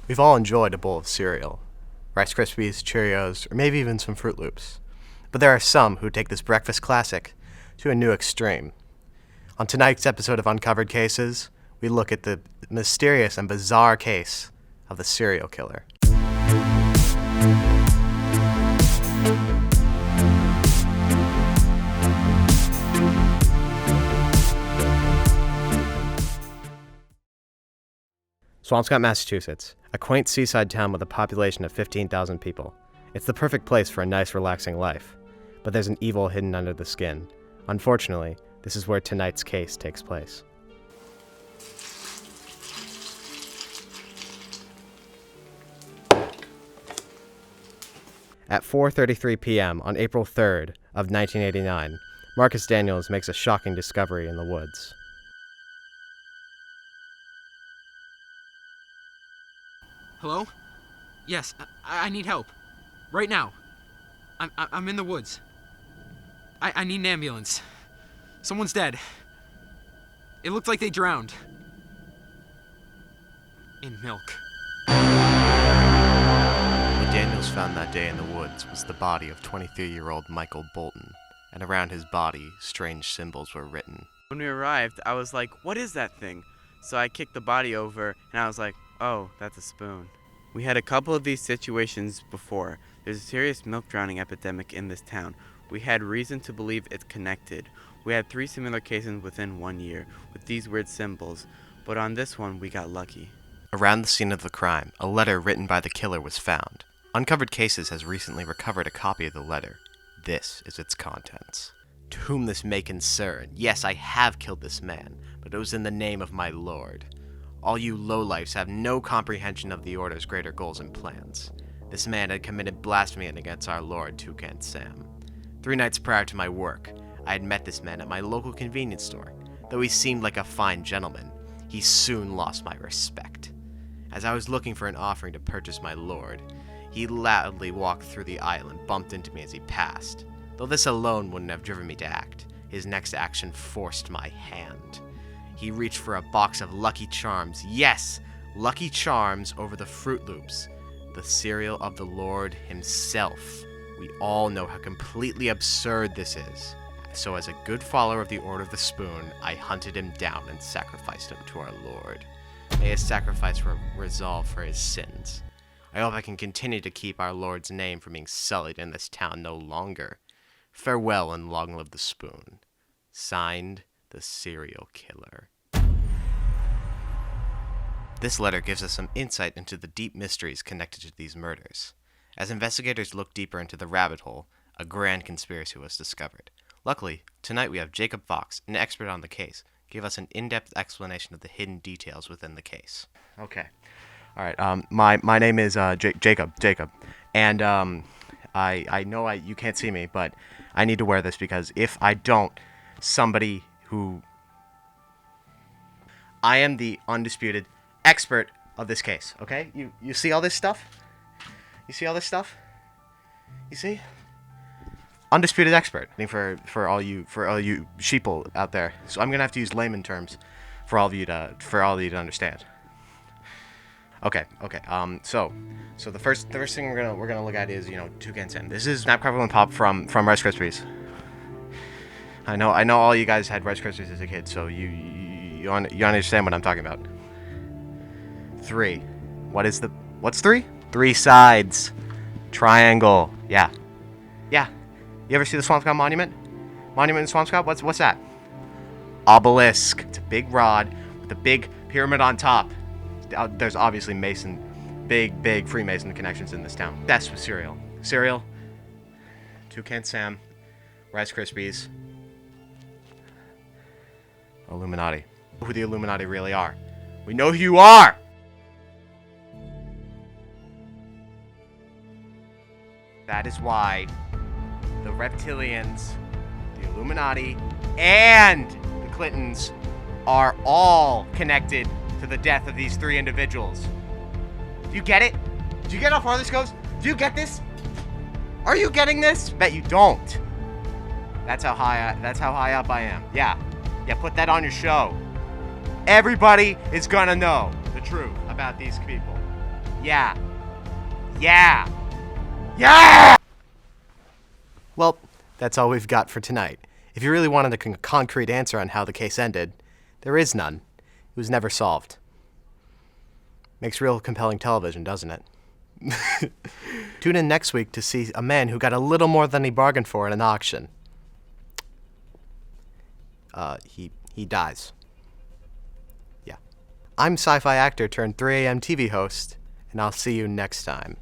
We've all enjoyed a bowl of cereal. Rice Krispies, Cheerios, or maybe even some Fruit Loops. But there are some who take this breakfast classic to a new extreme. On tonight's episode of Uncovered Cases, we look at the mysterious and bizarre case of the serial killer. Swampscott, Massachusetts, a quaint seaside town with a population of 15,000 people. It's the perfect place for a nice, relaxing life. But there's an evil hidden under the skin. Unfortunately, this is where tonight's case takes place. At 4:33 p.m. on April 3rd of 1989, Marcus Daniels makes a shocking discovery in the woods. Hello? Yes, I need help. Right now. I'm in the woods. I need an ambulance. Someone's dead. It looked like they drowned. In milk. What Daniels found that day in the woods was the body of 23-year-old Michael Bolton, and around his body, strange symbols were written. When we arrived, I was like, what is that thing? So I kicked the body over, and I was like, oh, that's a spoon. We had a couple of these situations before. There's a serious milk drowning epidemic in this town. We had reason to believe it's connected. We had 3 similar cases within 1 year with these weird symbols, but on this one, we got lucky. Around the scene of the crime, a letter written by the killer was found. Uncovered Cases has recently recovered a copy of the letter. This is its contents. To whom this may concern, yes, I have killed this man, but it was in the name of my lord. All you lowlifes have no comprehension of the Order's greater goals and plans. This man had committed blasphemy against our Lord, Toucan Sam. 3 nights prior to my work, I had met this man at my local convenience store. Though he seemed like a fine gentleman, he soon lost my respect. As I was looking for an offering to purchase my lord, he loudly walked through the aisle and bumped into me as he passed. Though this alone wouldn't have driven me to act, his next action forced my hand. He reached for a box of Lucky Charms. Yes, Lucky Charms over the Fruit Loops. The cereal of the Lord himself. We all know how completely absurd this is. So as a good follower of the Order of the Spoon, I hunted him down and sacrificed him to our Lord. May his sacrifice resolve for his sins. I hope I can continue to keep our Lord's name from being sullied in this town no longer. Farewell and long live the spoon. Signed, the serial killer. This letter gives us some insight into the deep mysteries connected to these murders. As investigators look deeper into the rabbit hole, a grand conspiracy was discovered. Luckily, tonight we have Jacob Fox, an expert on the case, give us an in-depth explanation of the hidden details within the case. Okay. All right. My name is Jacob, and I know you can't see me, but I need to wear this because if I don't, somebody who... I am the undisputed expert of this case, okay? You see all this stuff? You see all this stuff? You see? Undisputed expert. I think for all you sheeple out there. So I'm gonna have to use layman terms for all of you to understand. Okay. So the first thing we're gonna look at is Toucan Sam. This is Snap Crackle and Pop from Rice Krispies. I know all you guys had Rice Krispies as a kid, so you understand what I'm talking about. 3. What's 3? 3 sides. Triangle. Yeah. You ever see the Swampscott Monument? Monument in Swampscott? What's that? Obelisk. It's a big rod with a big pyramid on top. There's obviously big Freemason connections in this town. That's with cereal. Cereal. Toucan Sam. Rice Krispies. Illuminati. Who the Illuminati really are. We know who you are! That is why the reptilians, the Illuminati, and the Clintons are all connected to the death of these 3 individuals. Do you get it? Do you get how far this goes? Do you get this? Are you getting this? Bet you don't. That's how high up I am. Yeah, put that on your show. Everybody is gonna know the truth about these people. Yeah. Yeah. Yeah! Well, that's all we've got for tonight. If you really wanted a concrete answer on how the case ended, there is none. It was never solved. Makes real compelling television, doesn't it? Tune in next week to see a man who got a little more than he bargained for in an auction. He dies. Yeah. I'm sci-fi actor turned 3 a.m. TV host, and I'll see you next time.